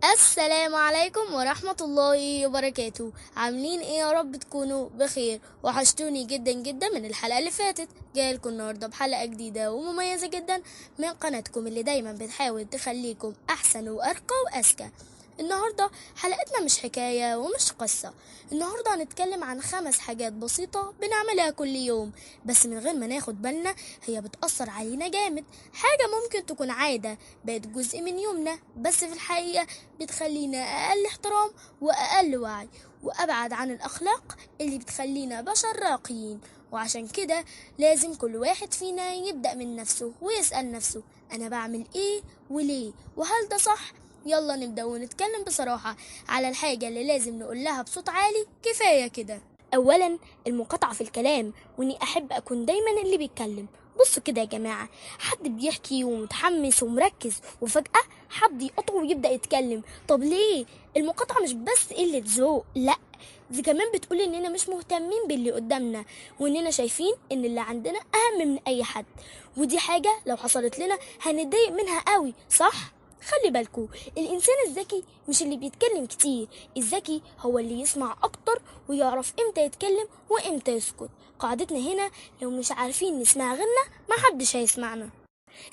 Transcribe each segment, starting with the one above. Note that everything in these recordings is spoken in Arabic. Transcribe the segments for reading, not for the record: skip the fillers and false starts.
السلام عليكم ورحمة الله وبركاته. عاملين ايه؟ يا رب تكونوا بخير. وحشتوني جدا جدا من الحلقة اللي فاتت. جايلكم النهاردة بحلقة جديدة ومميزة جدا من قناتكم اللي دايما بتحاول تخليكم احسن وارقى واذكى. النهاردة حلقتنا مش حكاية ومش قصة. النهاردة هنتكلم عن 5 حاجات بسيطة بنعملها كل يوم، بس من غير ما ناخد بالنا هي بتأثر علينا جامد. حاجة ممكن تكون عادة بقت جزء من يومنا، بس في الحقيقة بتخلينا أقل احترام وأقل وعي وأبعد عن الأخلاق اللي بتخلينا بشر راقيين. وعشان كده لازم كل واحد فينا يبدأ من نفسه ويسأل نفسه: أنا بعمل إيه وليه؟ وهل ده صح؟ يلا نبدأ ونتكلم بصراحة على الحاجة اللي لازم نقولها بصوت عالي كفاية كده. أولا، المقاطعة في الكلام، وإني أحب أكون دايما اللي بيتكلم. بصوا كده يا جماعة، حد بيحكي ومتحمس ومركز وفجأة حد يقطعه ويبدأ يتكلم. طب ليه؟ المقاطعة مش بس قلة ذوق، لأ، دي كمان بتقول إننا مش مهتمين باللي قدامنا، وإننا شايفين إن اللي عندنا أهم من أي حد. ودي حاجة لو حصلت لنا هنتضايق منها قوي، صح؟ خلي بالكو، الإنسان الذكي مش اللي بيتكلم كتير، الذكي هو اللي يسمع أكتر ويعرف إمتى يتكلم وإمتى يسكت. قاعدتنا هنا: لو مش عارفين نسمع غيرنا محدش هيسمعنا.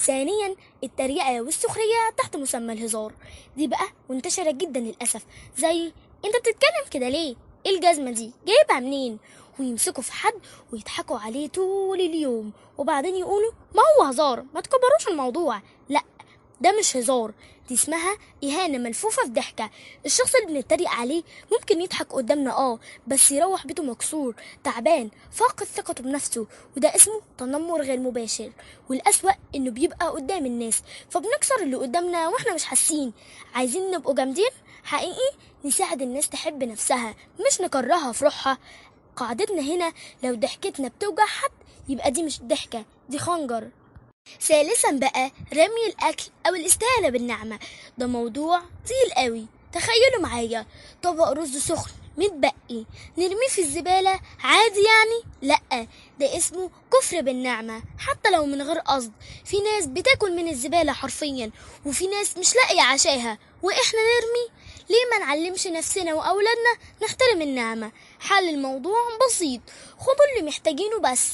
ثانيا، التريقة والسخرية تحت مسمى الهزار، دي بقى منتشرة جدا للأسف. زي: انت بتتكلم كده ليه؟ ايه الجزمة دي؟ جايبها منين؟ ويمسكوا في حد ويضحكوا عليه طول اليوم، وبعدين يقولوا ما هو هزار، ما تكبروش الموضوع. لا، ده مش هزار، دي اسمها إهانة ملفوفة في ضحكة. الشخص اللي بنتريق عليه ممكن يضحك قدامنا بس يروح بيته مكسور تعبان فاقد ثقته بنفسه، وده اسمه تنمر غير مباشر. والأسوأ إنه بيبقى قدام الناس، فبنكسر اللي قدامنا وإحنا مش حاسين. عايزين نبقوا جامدين حقيقي، نساعد الناس تحب نفسها مش نكرهها في روحها. قاعدتنا هنا: لو ضحكتنا بتوجع حد يبقى دي مش ضحكة، دي خنجر. ثالثا بقى، رمي الأكل أو الاستهانة بالنعمة، ده موضوع طويل قوي. تخيلوا معايا طبق رز سخن متبقي نرميه في الزبالة عادي يعني؟ لأ، ده اسمه كفر بالنعمة حتى لو من غير قصد. في ناس بتاكل من الزبالة حرفيا، وفي ناس مش لاقية عشاها، وإحنا نرمي؟ ليه ما نعلمش نفسنا وأولادنا نحترم النعمة؟ حل الموضوع بسيط: خدوا اللي محتاجينه بس.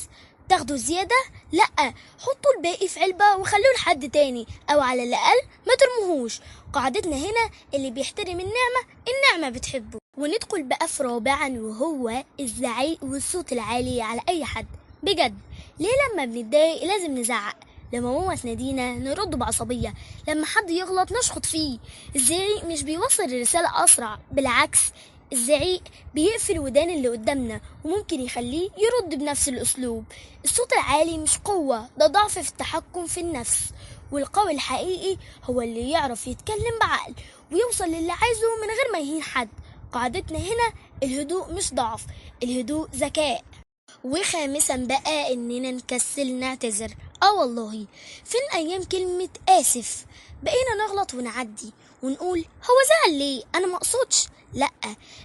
تاخدوا زيادة؟ لأ، حطوا الباقي في علبة وخلوه لحد تاني، أو على الأقل ما ترموهوش. قاعدتنا هنا: اللي بيحترم النعمة بتحبه. وندخل بقى في رابعا، وهو الزعيق والصوت العالي على أي حد. بجد، ليه لما بنتضايق لازم نزعق؟ لما ماما تنادينا نرد بعصبية، لما حد يغلط نشخط فيه. الزعيق مش بيوصل الرسالة أسرع، بالعكس، الزعيق بيقفل ودان اللي قدامنا وممكن يخليه يرد بنفس الأسلوب. الصوت العالي مش قوة، ده ضعف في التحكم في النفس. والقوي الحقيقي هو اللي يعرف يتكلم بعقل ويوصل للي عايزه من غير ما يهين حد. قاعدتنا هنا: الهدوء مش ضعف، الهدوء ذكاء. وخامسا بقى، اننا نكسل نعتذر. والله، فين ايام كلمة اسف؟ بقينا نغلط ونعدي ونقول هو زعل ليه، انا مقصودش. لا،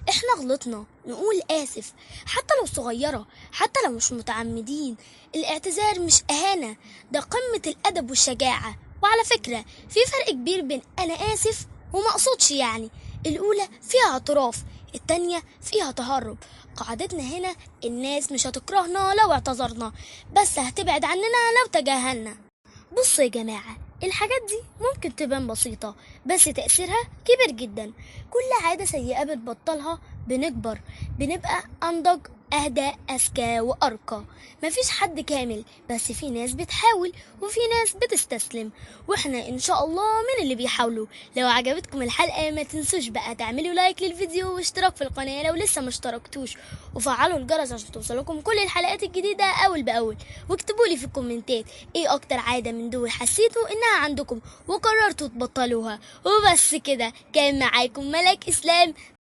احنا غلطنا نقول اسف، حتى لو صغيرة، حتى لو مش متعمدين. الاعتذار مش اهانة، ده قمة الادب والشجاعة. وعلى فكرة، في فرق كبير بين انا اسف ومقصودش يعني. الاولى فيها اعتراف، التانية فيها تهرب. قاعدتنا هنا: الناس مش هتكرهنا لو اعتذرنا، بس هتبعد عننا لو تجاهلنا. بصوا يا جماعة، الحاجات دي ممكن تبان بسيطة بس تأثيرها كبير جدا. كل عادة سيئة بتبطلها بنكبر، بنبقى أنضج، أهدى، أذكى وأرقى. مفيش حد كامل، بس في ناس بتحاول وفي ناس بتستسلم، واحنا إن شاء الله من اللي بيحاولوا. لو عجبتكم الحلقة ما تنسوش بقى تعملوا لايك للفيديو واشتراك في القناة لو لسه ما اشتركتوش، وفعلوا الجرس عشان توصلكم كل الحلقات الجديدة أول بأول. واكتبوا لي في الكومنتات ايه اكتر عادة من دول حسيتوا انها عندكم وقررتوا تبطلوها. وبس كده، كان معاكم ملك اسلام.